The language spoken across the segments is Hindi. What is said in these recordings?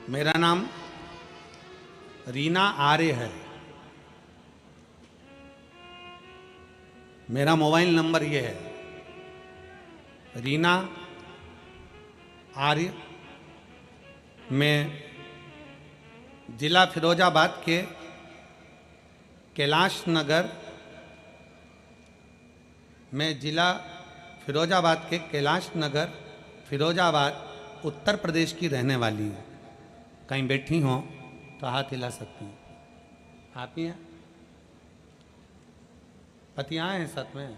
मेरा नाम रीना आर्य है। मेरा मोबाइल नंबर ये है रीना आर्य। मैं जिला फिरोजाबाद के कैलाश नगर फिरोजाबाद उत्तर प्रदेश की रहने वाली हूँ। कहीं बैठी हो तो हाथ हिला सकती हैं। आप ही हैं? पति आए हैं साथ में?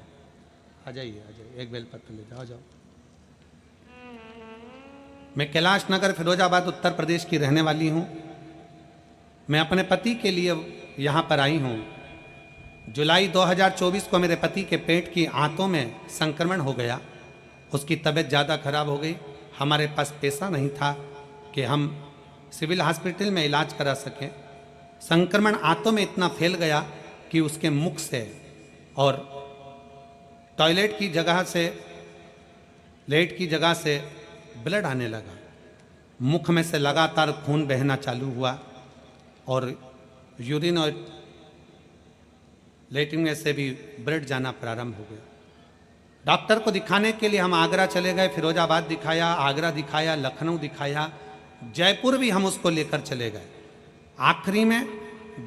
आ जाइए एक बेलपत्र ले जाओ। मैं कैलाश नगर फिरोजाबाद उत्तर प्रदेश की रहने वाली हूँ। मैं अपने पति के लिए यहाँ पर आई हूँ। जुलाई 2024 को मेरे पति के पेट की आंतों में संक्रमण हो गया। उसकी तबीयत ज़्यादा खराब हो गई। हमारे पास पैसा नहीं था कि हम सिविल हॉस्पिटल में इलाज करा सकें। संक्रमण आंतों में इतना फैल गया कि उसके मुख से और टॉयलेट की जगह से ब्लड आने लगा। मुख में से लगातार खून बहना चालू हुआ और यूरिन और लेटरिन में से भी ब्लड जाना प्रारंभ हो गया। डॉक्टर को दिखाने के लिए हम आगरा चले गए। फिरोजाबाद दिखाया, आगरा दिखाया, लखनऊ दिखाया, जयपुर भी हम उसको लेकर चले गए। आखिरी में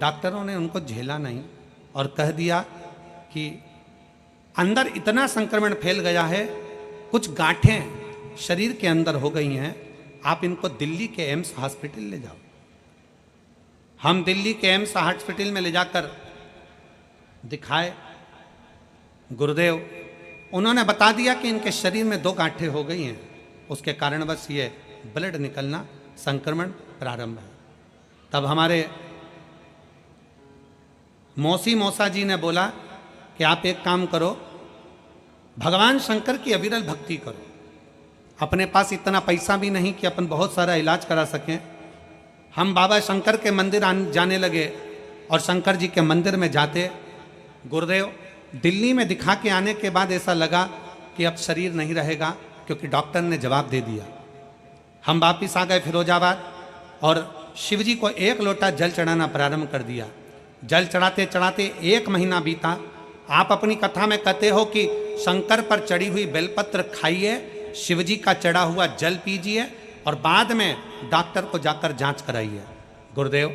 डॉक्टरों ने उनको झेला नहीं और कह दिया कि अंदर इतना संक्रमण फैल गया है, कुछ गांठें शरीर के अंदर हो गई हैं, आप इनको दिल्ली के एम्स हॉस्पिटल ले जाओ। हम दिल्ली के एम्स हॉस्पिटल में ले जाकर दिखाए गुरुदेव। उन्होंने बता दिया कि इनके शरीर में 2 गांठें हो गई हैं, उसके कारणवश ये ब्लड निकलना, संक्रमण प्रारंभ है। तब हमारे मौसा जी ने बोला कि आप एक काम करो, भगवान शंकर की अविरल भक्ति करो। अपने पास इतना पैसा भी नहीं कि अपन बहुत सारा इलाज करा सकें। हम बाबा शंकर के मंदिर जाने लगे और शंकर जी के मंदिर में जाते। गुरुदेव, दिल्ली में दिखा के आने के बाद ऐसा लगा कि अब शरीर नहीं रहेगा, क्योंकि डॉक्टर ने जवाब दे दिया। हम वापिस आ गए फिरोजाबाद और शिव जी को 1 लोटा जल चढ़ाना प्रारंभ कर दिया। जल चढ़ाते चढ़ाते 1 महीना बीता। आप अपनी कथा में कहते हो कि शंकर पर चढ़ी हुई बेलपत्र खाइए, शिव जी का चढ़ा हुआ जल पीजिए और बाद में डॉक्टर को जाकर जांच कराइए। गुरुदेव,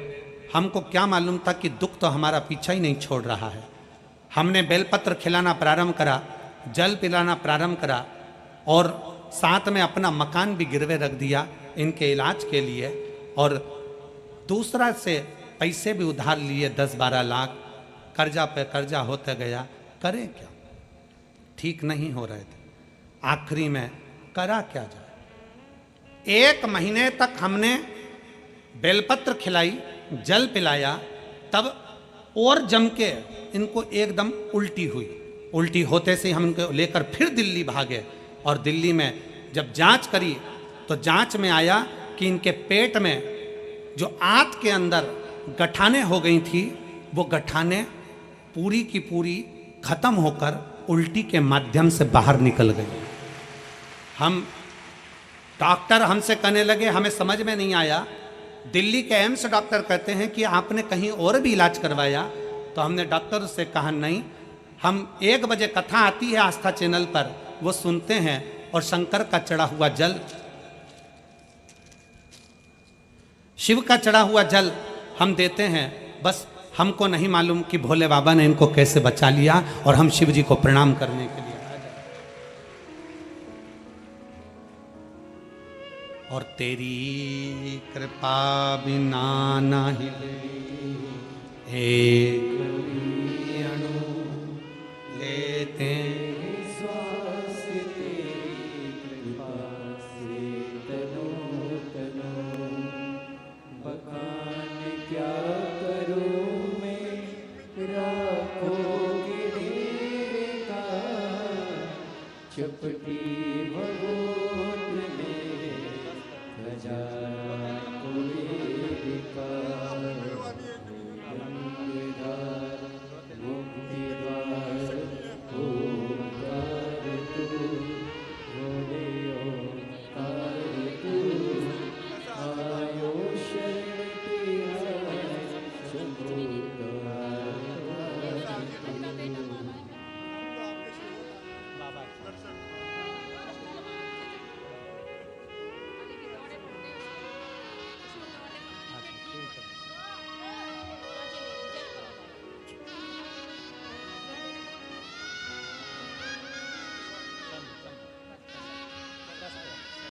हमको क्या मालूम था कि दुख तो हमारा पीछा ही नहीं छोड़ रहा है। हमने बेलपत्र खिलाना प्रारंभ करा, जल पिलाना प्रारंभ करा और साथ में अपना मकान भी गिरवे रख दिया इनके इलाज के लिए, और दूसरा से पैसे भी उधार लिए 10-12 लाख। कर्जा पे कर्जा होता गया। करें क्या? ठीक नहीं हो रहे थे। आखिरी में करा क्या जाए। 1 महीने तक हमने बेलपत्र खिलाई, जल पिलाया, तब और जम के इनको एकदम उल्टी हुई। उल्टी होते से हम इनको लेकर फिर दिल्ली भागे और दिल्ली में जब जांच करी तो जांच में आया कि इनके पेट में जो आंत के अंदर गठाने हो गई थी, वो गठाने पूरी की पूरी खत्म होकर उल्टी के माध्यम से बाहर निकल गई। हम डॉक्टर हमसे कहने लगे, हमें समझ में नहीं आया। दिल्ली के एम्स डॉक्टर कहते हैं कि आपने कहीं और भी इलाज करवाया? तो हमने डॉक्टर से कहा नहीं, हम 1 बजे कथा आती है आस्था चैनल पर, वो सुनते हैं और शंकर का चढ़ा हुआ जल, शिव का चढ़ा हुआ जल हम देते हैं। बस हमको नहीं मालूम कि भोले बाबा ने इनको कैसे बचा लिया और हम शिव जी को प्रणाम करने के लिए आ जाए। और तेरी कृपा बिना नहीं एक अणु लेते श्वास तेरी कृपा से तनो तनो। बखान क्या करूं मैं, राखोगे मेरे का। चपटी भगोत में खजाना कोई का।